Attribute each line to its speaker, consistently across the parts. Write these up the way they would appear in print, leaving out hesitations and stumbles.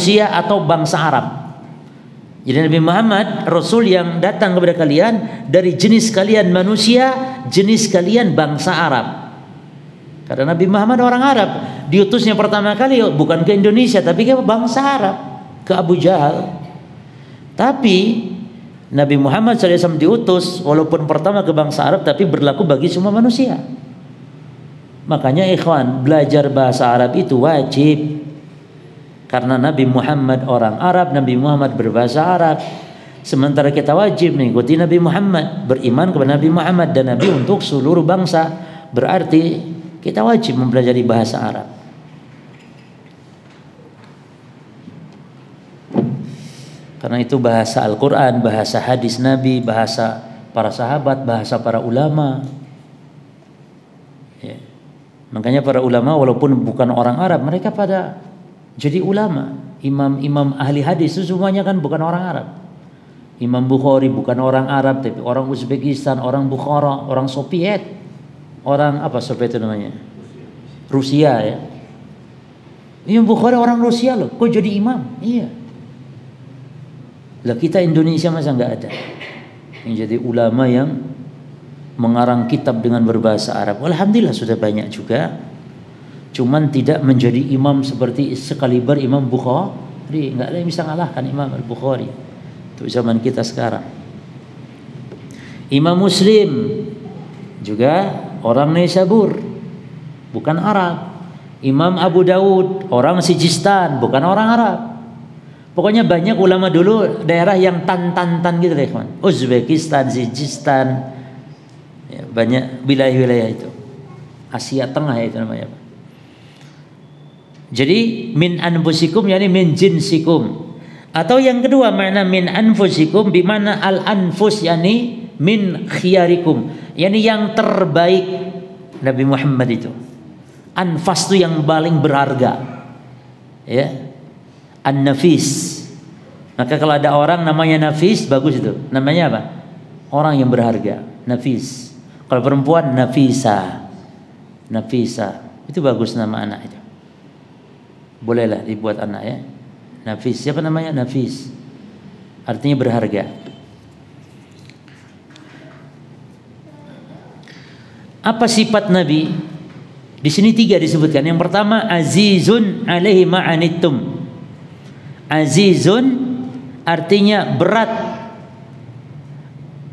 Speaker 1: manusia atau bangsa Arab. Jadi Nabi Muhammad Rasul yang datang kepada kalian dari jenis kalian manusia, jenis kalian bangsa Arab. Karena Nabi Muhammad orang Arab, diutusnya pertama kali bukan ke Indonesia tapi ke bangsa Arab, ke Abu Jahal. Tapi Nabi Muhammad SAW diutus walaupun pertama ke bangsa Arab tapi berlaku bagi semua manusia. Makanya ikhwan, belajar bahasa Arab itu wajib. Karena Nabi Muhammad orang Arab, Nabi Muhammad berbahasa Arab. Sementara kita wajib mengikuti Nabi Muhammad, beriman kepada Nabi Muhammad dan Nabi untuk seluruh bangsa. Berarti kita wajib mempelajari bahasa Arab. Karena itu bahasa Al-Quran, bahasa hadis Nabi, bahasa para sahabat, bahasa para ulama. Ya. Makanya para ulama walaupun bukan orang Arab, mereka pada jadi ulama. Imam-imam ahli hadis itu semuanya kan bukan orang Arab. Imam Bukhari bukan orang Arab tapi orang Uzbekistan, orang Bukhara, orang Soviet. Orang apa Soviet itu namanya? Rusia ya. Imam Bukhari orang Rusia loh. Kok jadi imam? Iya. Lah kita Indonesia masa nggak ada yang jadi ulama yang mengarang kitab dengan berbahasa Arab. Alhamdulillah sudah banyak juga. Cuman tidak menjadi imam seperti sekaliber Imam Bukhari. Nggak ada yang bisa ngalahkan Imam Al-Bukhari untuk zaman kita sekarang. Imam Muslim juga orang Naisabur, bukan Arab. Imam Abu Dawud orang Sijistan, bukan orang Arab. Pokoknya banyak ulama dulu daerah yang tan gitu deh, kawan. Uzbekistan, Sijistan, ya, banyak wilayah-wilayah itu. Asia Tengah itu namanya. Jadi min anfusikum yani min jinsikum. Atau yang kedua makna min anfusikum bimana al anfus yani min khiyarikum. Yani yang terbaik Nabi Muhammad itu. Anfas itu yang paling berharga. Ya. An-nafis. Maka kalau ada orang namanya nafis bagus itu. Namanya apa? Orang yang berharga, nafis. Kalau perempuan nafisa. Nafisa. Itu bagus nama anak itu. Bolehlah dibuat anak ya. Nafis. Siapa namanya? Nafis. Artinya berharga. Apa sifat Nabi? Di sini 3 disebutkan. Yang pertama azizun alaihi ma'anittum. Azizun artinya berat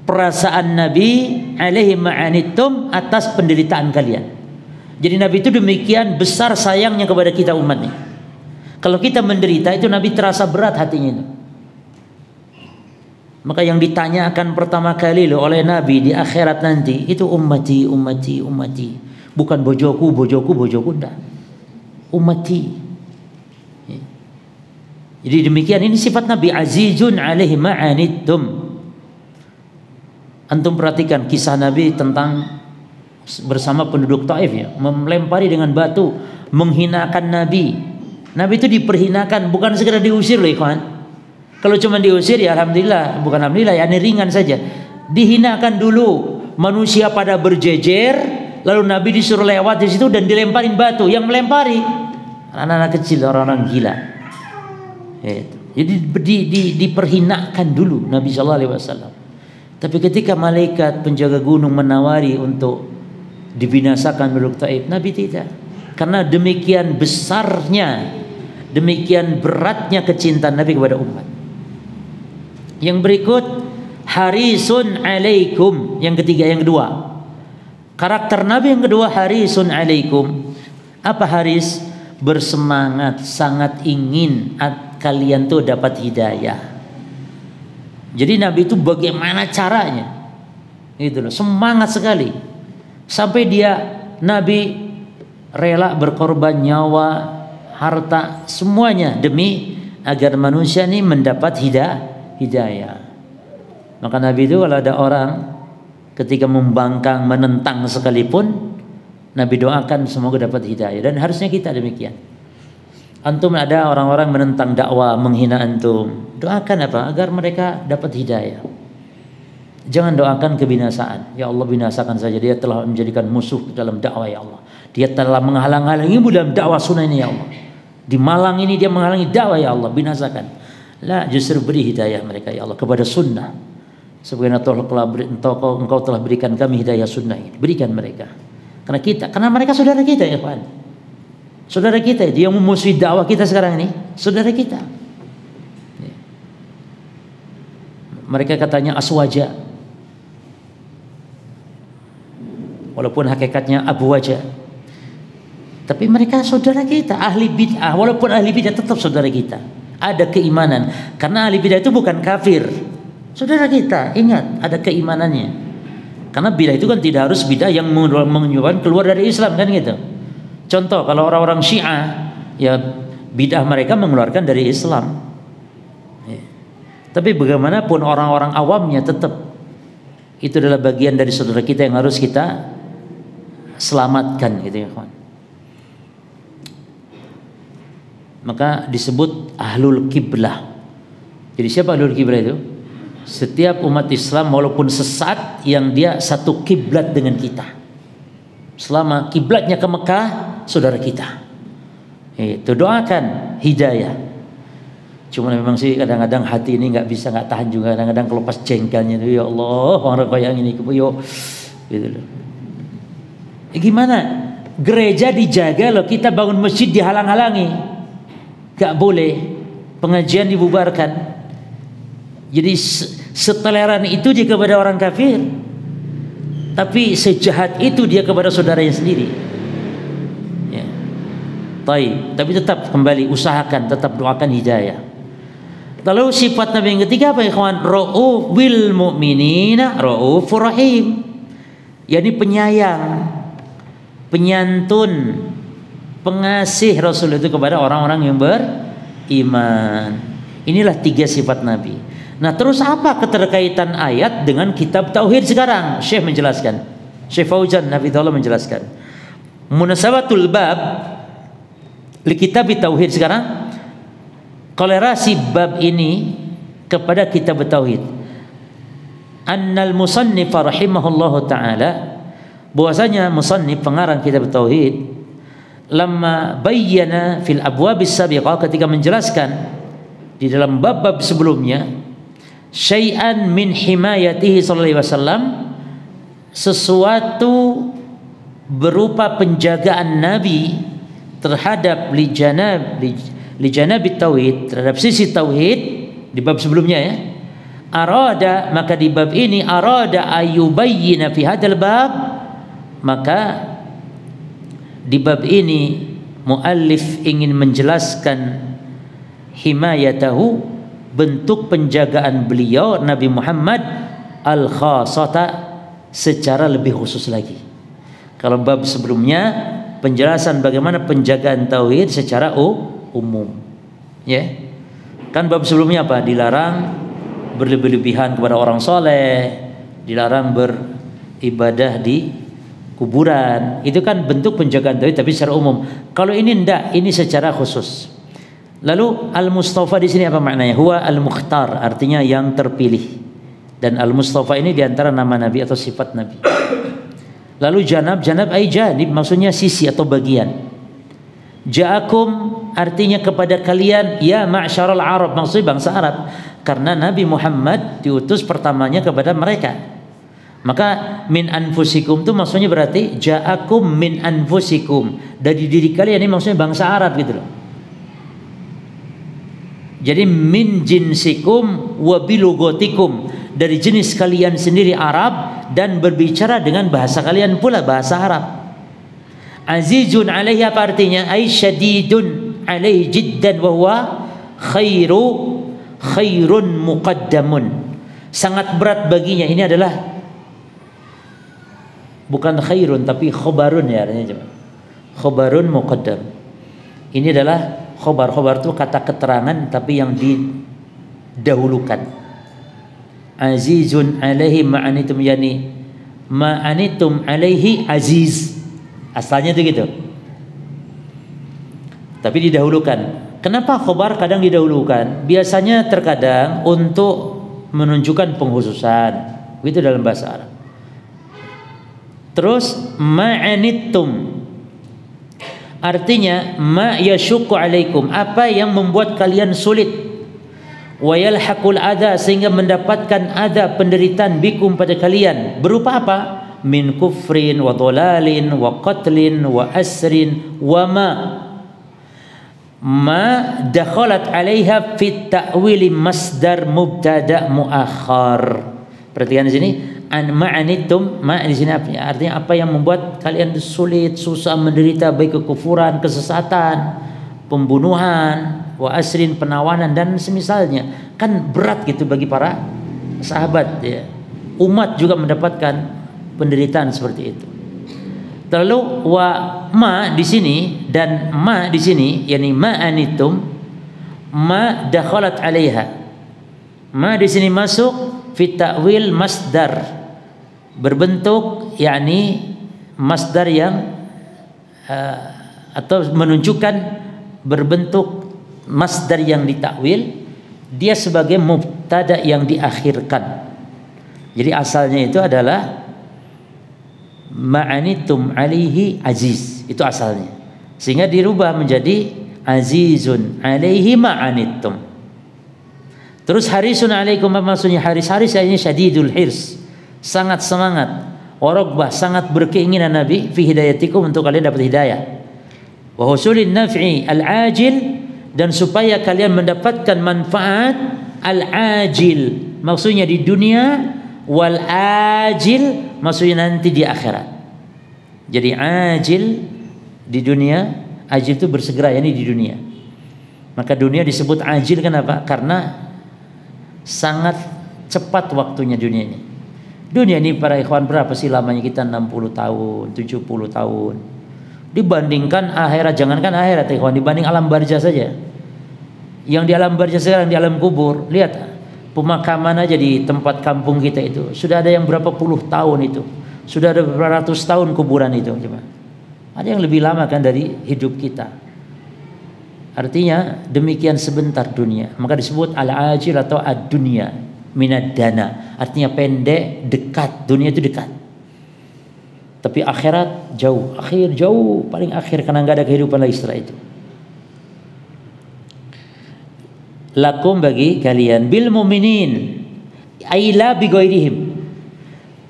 Speaker 1: perasaan Nabi alaihi ma'anittum atas penderitaan kalian. Jadi Nabi itu demikian besar sayangnya kepada kita umatnya. Kalau kita menderita itu Nabi terasa berat hatinya itu. Maka yang ditanyakan pertama kali loh oleh Nabi di akhirat nanti itu ummati, ummati, ummati. Bukan bojoku, bojoku, bojoku, enggak. Ummati. Jadi demikian ini sifat Nabi azizun alaihi ma'anittum. Antum perhatikan kisah Nabi tentang bersama penduduk Taif ya, melempari dengan batu, menghinakan Nabi. Nabi itu diperhinakan, bukan sekedar diusir loh ikhwan. Kalau cuma diusir ya alhamdulillah, bukan alhamdulillah ya ini ringan saja. Dihinakan dulu, manusia pada berjejer, lalu Nabi disuruh lewat di situ dan dilemparin batu. Yang melempari anak-anak kecil, orang-orang gila. Jadi diperhinakan dulu Nabi sallallahu alaihi wasallam. Tapi ketika malaikat penjaga gunung menawari untuk dibinasakan penduduk Taif, Nabi tidak. Karena demikian besarnya, demikian beratnya kecintaan Nabi kepada umat. Yang berikut harisun alaikum. Yang ketiga, yang kedua, karakter Nabi yang kedua harisun alaikum. Apa haris? Bersemangat, sangat ingin kalian tuh dapat hidayah. Jadi Nabi itu bagaimana caranya? Gitu loh, semangat sekali. Sampai Nabi rela berkorban nyawa, harta, semuanya demi agar manusia ini mendapat hidayah. Maka Nabi itu kalau ada orang ketika membangkang, menentang sekalipun, Nabi doakan semoga dapat hidayah. Dan harusnya kita demikian. Antum ada orang-orang menentang dakwah, menghina antum, doakan apa? Agar mereka dapat hidayah. Jangan doakan kebinasaan. Ya Allah binasakan saja, dia telah menjadikan musuh dalam dakwah ya Allah. Dia telah menghalang-halangimu dalam dakwah sunnah ini ya Allah. Di Malang ini dia menghalangi dakwah, ya Allah, binasakan. La, justru beri hidayah mereka ya Allah kepada sunnah. Sebagaimana Engkau telah berikan kami hidayah sunnah ini. Berikan mereka. Karena mereka saudara kita ya Pak. Saudara kita, dia yang memusuhi dakwah kita sekarang ini, saudara kita. Mereka katanya aswaja, walaupun hakikatnya abu wajah. Tapi mereka saudara kita, ahli bid'ah. Walaupun ahli bid'ah tetap saudara kita. Ada keimanan. Karena ahli bid'ah itu bukan kafir. Saudara kita, ingat ada keimanannya. Karena bid'ah itu kan tidak harus bid'ah yang menyebabkan keluar dari Islam kan gitu. Contoh kalau orang-orang Syiah, ya bid'ah mereka mengeluarkan dari Islam. Ya. Tapi bagaimanapun orang-orang awamnya tetap itu adalah bagian dari saudara kita yang harus kita selamatkan gitu ya kawan. Maka disebut ahlul kiblah. Jadi siapa ahlul kiblah itu? Setiap umat Islam walaupun sesat yang dia satu kiblat dengan kita. Selama kiblatnya ke Mekah, saudara kita. Itu doakan hidayah. Cuma memang sih kadang-kadang hati ini nggak tahan juga, kadang-kadang kelepas jengkelnya itu, ya Allah orang kayak ini yo gitu loh. Gimana? Gereja dijaga loh, kita bangun masjid dihalang-halangi. Gak boleh, pengajian dibubarkan. Jadi setoleran itu dia kepada orang kafir, tapi sejahat itu dia kepada saudaranya sendiri. Ya. Tapi tetap kembali usahakan, tetap doakan hidayah. Lalu sifat Nabi yang ketiga apa ikhwan? Ra'uf bil mu'minina ra'ufur rahim. Yani penyayang, penyantun, pengasih Rasul itu kepada orang-orang yang beriman. Inilah tiga sifat Nabi. Nah terus apa keterkaitan ayat dengan kitab Tauhid sekarang? Syekh menjelaskan, Syekh Fauzan Hafizahullah menjelaskan munasabatul bab li kitab Tauhid sekarang, kolerasi bab ini kepada kitab Tauhid. Annal musannif rahimahullahu ta'ala, bahwasanya musannif pengarang kitab Tauhid lamma bayyana fil abwabis sabiqah, ketika menjelaskan di dalam bab-bab sebelumnya, syai'an min himayatihi sallallahu alaihi wasallam, sesuatu berupa penjagaan Nabi terhadap li janab tauhid, terhadap sisi tauhid di bab sebelumnya ya. Arada, maka di bab ini arada ayubayyina fi hadzal bab, maka di bab ini muallif ingin menjelaskan himayatahu, bentuk penjagaan beliau Nabi Muhammad al-khasata, secara lebih khusus lagi. Kalau bab sebelumnya penjelasan bagaimana penjagaan tauhid secara umum, ya. Kan bab sebelumnya apa? Dilarang berlebih-lebihan kepada orang soleh, dilarang beribadah di kuburan. Itu kan bentuk penjagaan tauhid tapi secara umum. Kalau ini enggak, ini secara khusus. Lalu al-mustafa di sini apa maknanya? Huwa al-mukhtar, artinya yang terpilih. Dan al-mustafa ini diantara nama Nabi atau sifat Nabi. Lalu janab ay janib, maksudnya sisi atau bagian. Ja'akum artinya kepada kalian, ya ma'syarul Arab, maksudnya bangsa Arab. Karena Nabi Muhammad diutus pertamanya kepada mereka. Maka min anfusikum itu maksudnya berarti ja'akum min anfusikum, dari diri kalian, ini maksudnya bangsa Arab gitu loh. Jadi min jinsikum wa bilugotikum, dari jenis kalian sendiri Arab dan berbicara dengan bahasa kalian pula, bahasa Arab. Azizun alaihi apa artinya? Ay syadidun alaihi jiddan wa huwa khairun muqaddamun, sangat berat baginya. Ini adalah bukan khairun tapi khobarun ya artinya, coba. Khobarun muqaddam. Ini adalah khobar. Khobar itu kata keterangan tapi yang didahulukan. Azizun alaihi ma'anitum, yani ma'anitum alaihi aziz. Asalnya itu gitu. Tapi didahulukan. Kenapa khobar kadang didahulukan? Biasanya terkadang untuk menunjukkan pengkhususan. Itu dalam bahasa Arab. Terus ma'anittum, Artinya ma yashukku alaikum, apa yang membuat kalian sulit, wa yalhaqul adha, sehingga mendapatkan adha, penderitaan, bikum, pada kalian, berupa apa? Min kufrin wa dhalalin wa qatlin wa asrin wa ma dakhalat alaiha fit ta'wili masdar mubtada muakhar. Perhatikan di sini, an ma'anitum, ma di sini artinya apa yang membuat kalian sulit, susah, menderita, baik kekufuran, kesesatan, pembunuhan, wa asrin, penawanan, dan semisalnya. Kan berat gitu bagi para sahabat ya. Umat juga mendapatkan penderitaan seperti itu. Lalu wa ma di sini dan ma di sini, yakni ma'anitum, ma dakhalat 'alaiha. Ma di sini masuk fi ta'wil masdar, berbentuk yakni masdar yang atau menunjukkan berbentuk masdar yang ditakwil, dia sebagai mubtada yang diakhirkan. Jadi asalnya itu adalah ma'anitum alaihi aziz, itu asalnya, sehingga dirubah menjadi azizun alaihi ma'anitum. Terus harisun alaikum, maksudnya haris ini syadidul hirs, sangat semangat, warokbah, sangat berkeinginan Nabi fi hidayatikum, untuk kalian dapat hidayah, wa husulin naf'i al-ajil, dan supaya kalian mendapatkan manfaat al-ajil, maksudnya di dunia, wal ajil, maksudnya nanti di akhirat. Jadi ajil di dunia, ajil itu bersegera, yakni di dunia. Maka dunia disebut ajil, kenapa? Karena sangat cepat waktunya dunia ini. Dunia ini para ikhwan berapa sih lamanya kita? 60 tahun, 70 tahun. Dibandingkan akhirat, jangankan akhirat ikhwan, dibanding alam barzah saja. Yang di alam barzah sekarang, di alam kubur, lihat pemakaman aja di tempat kampung kita itu sudah ada yang berapa puluh tahun, itu sudah ada berapa ratus tahun kuburan itu. Coba, ada yang lebih lama kan dari hidup kita. Artinya demikian sebentar dunia, maka disebut al-ajil atau ad-dunya minad dana, artinya pendek, dekat. Dunia itu dekat, tapi akhirat jauh, akhir jauh, paling akhir, karena nggak ada kehidupan lagi setelah itu. Lakum, bagi kalian, bil mu'minin aila bi ghairihim,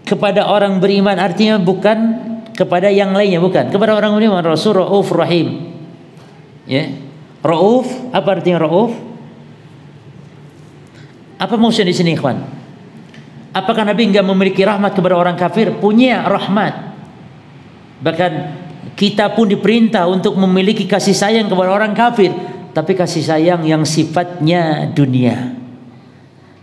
Speaker 1: kepada orang beriman, artinya bukan kepada yang lainnya, bukan kepada orang beriman. Rasul Rauf Rahim, ya. Rauf, apa artinya Rauf? Apa maksudnya di sini, ikhwan? Apakah Nabi enggak memiliki rahmat kepada orang kafir? Punya rahmat. Bahkan kita pun diperintah untuk memiliki kasih sayang kepada orang kafir, tapi kasih sayang yang sifatnya dunia.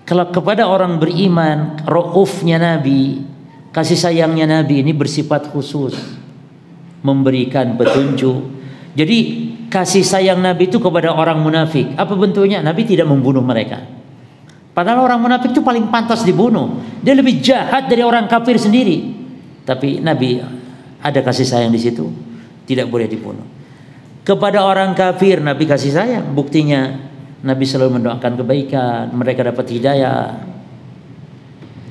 Speaker 1: Kalau kepada orang beriman, raufnya Nabi, kasih sayangnya Nabi ini bersifat khusus, memberikan petunjuk. Jadi kasih sayang Nabi itu kepada orang munafik, apa bentuknya? Nabi tidak membunuh mereka. Padahal orang munafik itu paling pantas dibunuh, dia lebih jahat dari orang kafir sendiri. Tapi Nabi ada kasih sayang di situ, tidak boleh dibunuh. Kepada orang kafir Nabi kasih sayang, buktinya Nabi selalu mendoakan kebaikan, mereka dapat hidayah.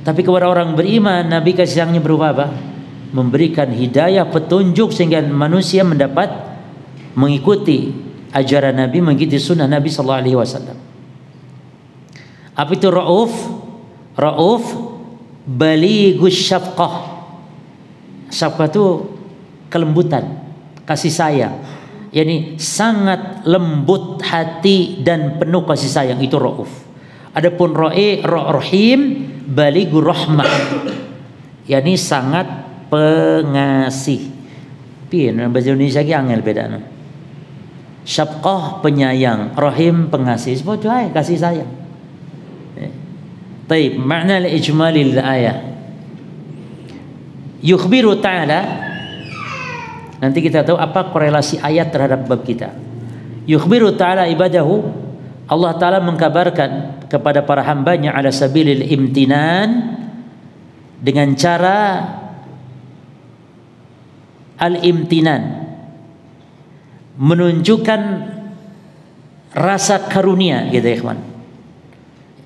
Speaker 1: Tapi kepada orang beriman Nabi kasih sayangnya berupa apa? Memberikan hidayah, petunjuk, sehingga manusia mendapat mengikuti ajaran Nabi, mengikuti sunnah Nabi sallallahu alaihi wasallam. Apa itu rauf? Rauf balighus syafqah. Syafqah itu kelembutan, kasih sayang. Yani sangat lembut hati dan penuh kasih sayang, itu rauf. Adapun rahim balighur rahmah, yani sangat pengasih. Piye bahasa Indonesia ki angel bedana. Syafqah penyayang, rahim pengasih, sebut aja kasih sayang. Baik, makna al-ijmali al-ayah. Yukhbiru ta'ala, nanti kita tahu apa korelasi ayat terhadap bab kita. Yukhbiru ta'ala ibadahu, Allah Ta'ala mengkabarkan kepada para hambanya ala sabilil imtinan, dengan cara al-imtinan, menunjukkan rasa karunia, gitu ya ikhwan.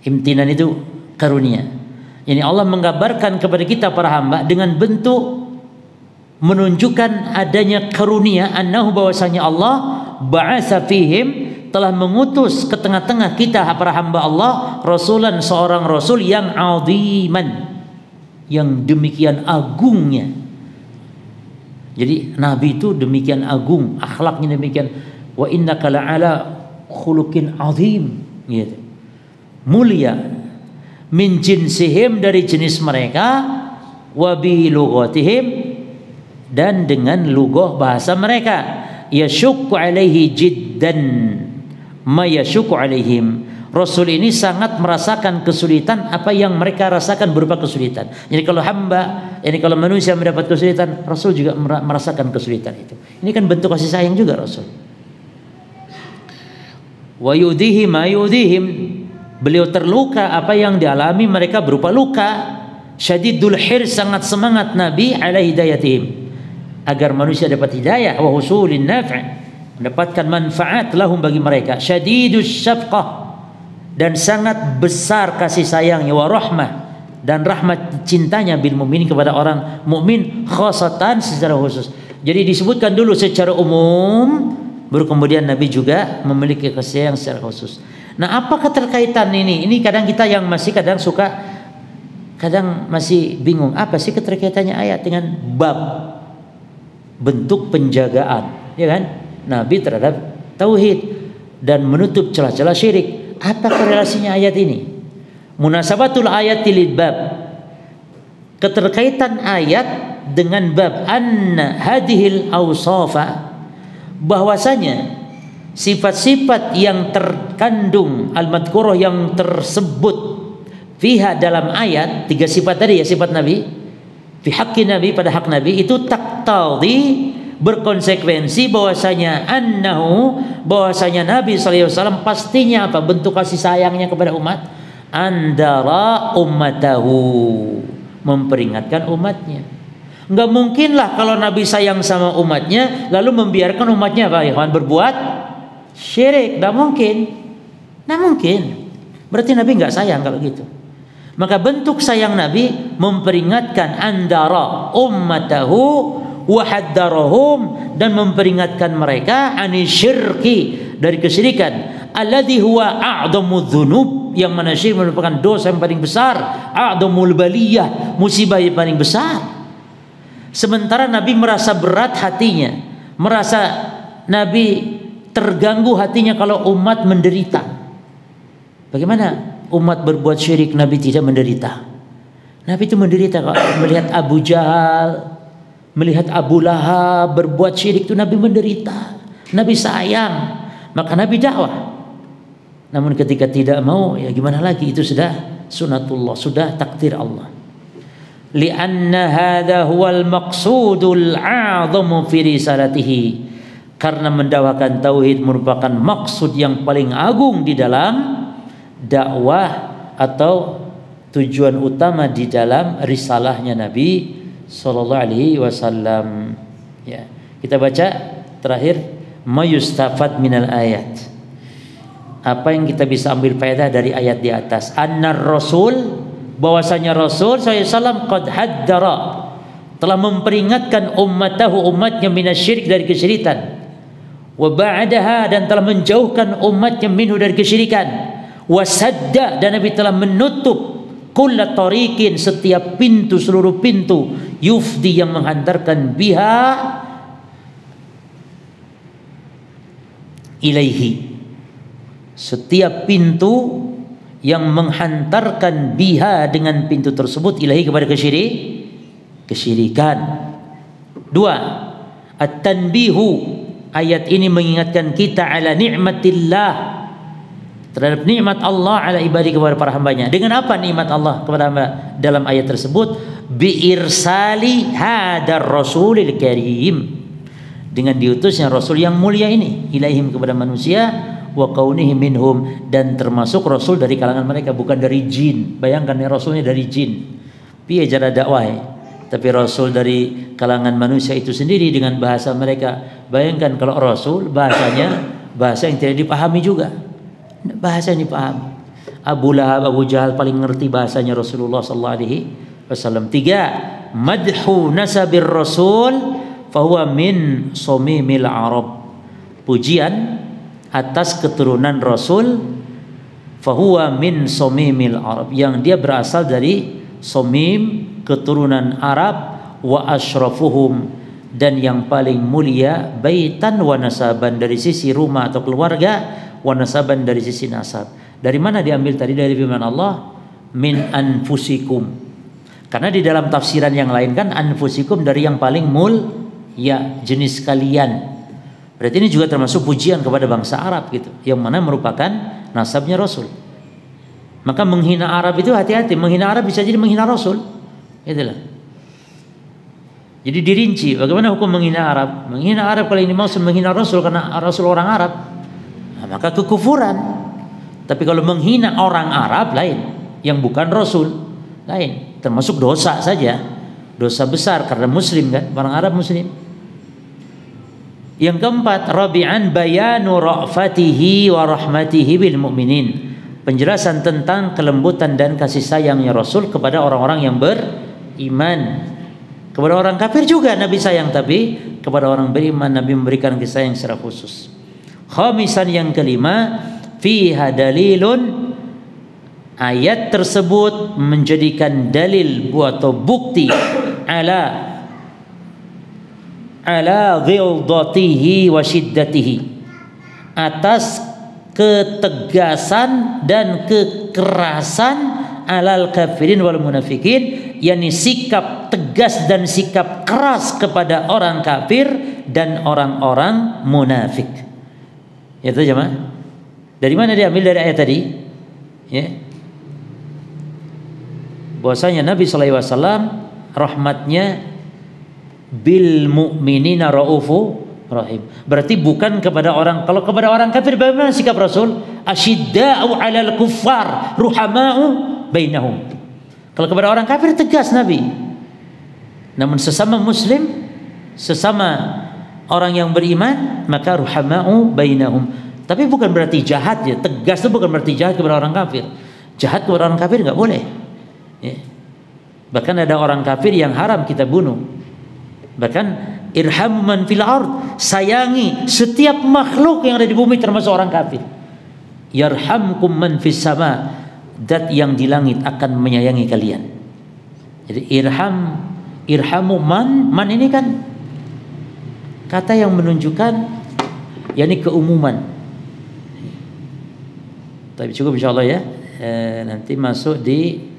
Speaker 1: Imtinan itu karunia. Yani Allah menggambarkan kepada kita para hamba dengan bentuk menunjukkan adanya karunia, annahu bahwasanya Allah ba'atsa fihim telah mengutus ke tengah-tengah kita para hamba Allah rasulan, seorang rasul yang aziman, yang demikian agungnya. Jadi nabi itu demikian agung, akhlaknya demikian, wa innaka la'ala khuluqin azim, gitu. Mulia, min jinsihim dari jenis mereka, wa bi lughatihim dan dengan lugah bahasa mereka, yasyukku alaihi jiddan ma yasyukku alaihim. Rasul ini sangat merasakan kesulitan apa yang mereka rasakan berupa kesulitan. Jadi kalau hamba, yani kalau manusia mendapat kesulitan, Rasul juga merasakan kesulitan itu. Ini kan bentuk kasih sayang juga Rasul. Wa yudhihim ma yudhihim, beliau terluka apa yang dialami mereka berupa luka. Syadidul hirs, sangat semangat Nabi ala hidayatihim, agar manusia dapat hidayah, wa husulin naf', mendapatkan manfaat lahum bagi mereka. Syadidus syafqah, dan sangat besar kasih sayangnya, wa rahmah, dan rahmat cintanya bil mukminin kepada orang mukmin khasatan secara khusus. Jadi disebutkan dulu secara umum, baru kemudian Nabi juga memiliki kasih sayang secara khusus. Nah, apa keterkaitan ini? Ini kadang kita yang masih kadang masih bingung, apa sih keterkaitannya ayat dengan bab bentuk penjagaan, ya kan? Nabi terhadap tauhid dan menutup celah-celah syirik. Apa korelasinya ayat ini? Munasabatul ayat lil bab, keterkaitan ayat dengan bab, anna hadhil awsafa, bahwasanya sifat-sifat yang terkandung al-madhkurah yang tersebut fiha dalam ayat, 3 sifat tadi ya, sifat Nabi fi haqqi Nabi, pada hak Nabi itu taqtadi, berkonsekuensi bahwasanya bahwasanya Nabi SAW pastinya apa? Bentuk kasih sayangnya kepada umat, andara ummatahu, memperingatkan umatnya. Enggak mungkinlah kalau Nabi sayang sama umatnya lalu membiarkan umatnya apa? Berbuat syirik. Enggak mungkin. Berarti Nabi enggak sayang kalau gitu. Maka bentuk sayang Nabi memperingatkan andara ummatahu wa haddarahum, dan memperingatkan mereka anisyirki, dari kesyirikan, alladhi huwa a'dhamudz dzunub, yang mana syirik merupakan dosa yang paling besar, a'dhamul baliyah, musibah yang paling besar. Sementara Nabi merasa berat hatinya, merasa Nabi terganggu hatinya kalau umat menderita. Bagaimana umat berbuat syirik Nabi tidak menderita? Nabi itu menderita kalau melihat Abu Jahal, melihat Abu Lahab berbuat syirik, itu Nabi menderita. Nabi sayang, maka Nabi dakwah. Namun ketika tidak mau, ya gimana lagi, itu sudah sunatullah, sudah takdir Allah. Lianna hadha huwal maqsudul a'zamu fi risalatihi, karena mendakwakan tauhid merupakan maksud yang paling agung di dalam dakwah atau tujuan utama di dalam risalahnya Nabi sallallahu alaihi wasallam. Ya, kita baca terakhir, mayustafad minal ayat. Apa yang kita bisa ambil faedah dari ayat di atas? Annar rasul, bahwasanya Rasul SAW qad haddara, telah memperingatkan ummatahu, umatnya, minasyirik, dari kesyirikan, wa ba'adaha, dan telah menjauhkan umatnya minhu, dari kesyirikan, wa sadda, dan Nabi telah menutup kulla tariqin, setiap pintu, seluruh pintu, yufdi, yang menghantarkan biha ilaihi, setiap pintu yang menghantarkan biha, dengan pintu tersebut, ilahi, kepada kesyirikan. 2. At-tanbihu, ayat ini mengingatkan kita ala ni'matillah, terhadap nikmat Allah ala ibadi, kepada para hambanya. Dengan apa nikmat Allah kepada hamba dalam ayat tersebut? Biirsali hadar rasulil karim, dengan diutusnya Rasul yang mulia ini, ilaihim, kepada manusia, wa kaunihi minhum, dan termasuk Rasul dari kalangan mereka, bukan dari jin. Bayangkan ya, Rasulnya dari jin, piye cara dakwah, tapi Rasul dari kalangan manusia itu sendiri dengan bahasa mereka. Bayangkan kalau Rasul bahasanya bahasa yang tidak dipahami juga, bahasa yang dipahami. Abu Lahab, Abu Jahal paling ngerti bahasanya Rasulullah sallallahu alaihi wasallam. 3. madhu nasabir rasul fahuwa min somimil Arab. Pujian atas keturunan Rasul fahuwa min somimil Arab, yang dia berasal dari somim, keturunan Arab, wa asyrafuhum, dan yang paling mulia, baitan wa nasaban, dari sisi rumah atau keluarga, wa nasaban, dari sisi nasab. Dari mana diambil tadi? Dari firman Allah, min anfusikum. Karena di dalam tafsiran yang lain kan anfusikum dari yang paling mulia, jenis kalian. Berarti ini juga termasuk pujian kepada bangsa Arab gitu, yang mana merupakan nasabnya Rasul. Maka menghina Arab itu hati-hati. Menghina Arab bisa jadi menghina Rasul. Itulah. Jadi dirinci bagaimana hukum menghina Arab. Menghina Arab kalau ini maksud menghina Rasul karena Rasul orang Arab, nah, maka kekufuran. Tapi kalau menghina orang Arab lain, yang bukan Rasul lain, termasuk dosa saja, dosa besar karena Muslim kan, orang Arab Muslim. Yang keempat, rabi'an bayanu ra'fatihi wa rahmatihi bil mu'minin. Penjelasan tentang kelembutan dan kasih sayangnya Rasul kepada orang-orang yang beriman. Kepada orang kafir juga Nabi sayang, tapi kepada orang beriman Nabi memberikan kasih sayang secara khusus. Khamisan, yang kelima, fiha dalilun, ayat tersebut menjadikan dalil atau bukti ala ghildatihi wa shiddatihi, atas ketegasan dan kekerasan alal kafirin wal munafikin, yakni sikap tegas dan sikap keras kepada orang kafir dan orang-orang munafik. Itu jemaah. Dari mana diambil dari ayat tadi? Ya. Bahwasanya Nabi sallallahu alaihi wasallam rahmatnya bil mu'minina raufu rahim. Berarti bukan kepada orang, kalau kepada orang kafir bagaimana sikap Rasul? Asyidda'u 'alal kuffar ruhama'u bainahum. Kalau kepada orang kafir tegas Nabi. Namun sesama muslim, sesama orang yang beriman, maka ruhama'u bainahum. Tapi bukan berarti jahat ya. Tegas itu bukan berarti jahat kepada orang kafir. Jahat kepada orang kafir enggak boleh. Ya. Bahkan ada orang kafir yang haram kita bunuh. Bahkan irham man fil ard, sayangi setiap makhluk yang ada di bumi termasuk orang kafir. Yarhamkum man fis sama, zat yang di langit akan menyayangi kalian. Jadi irhamu man ini kan kata yang menunjukkan yakni keumuman. Tapi cukup insyaallah ya. Nanti masuk di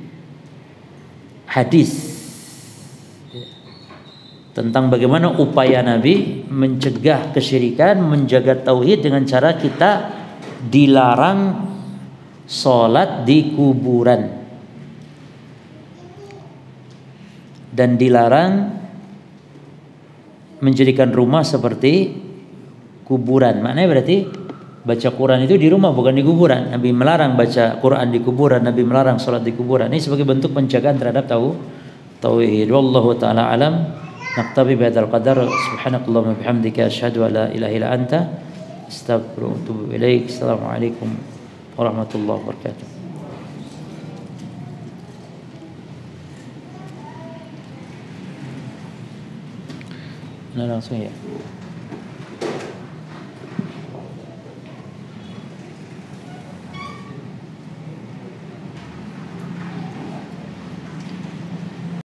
Speaker 1: hadis tentang bagaimana upaya Nabi mencegah kesyirikan, menjaga tauhid dengan cara kita dilarang sholat di kuburan dan dilarang menjadikan rumah seperti kuburan. Maknanya berarti baca Quran itu di rumah, bukan di kuburan. Nabi melarang baca Quran di kuburan, Nabi melarang sholat di kuburan. Ini sebagai bentuk penjagaan terhadap tauhid. Wallahu taala alam. Naktabi bihadzal qadar. Subhanakallahumma bihamdika asyhadu an la ilaha illa anta astaghfiruka wa atubu ilaik. Assalamualaikum warahmatullahi wabarakatuh. Nah, langsung ya.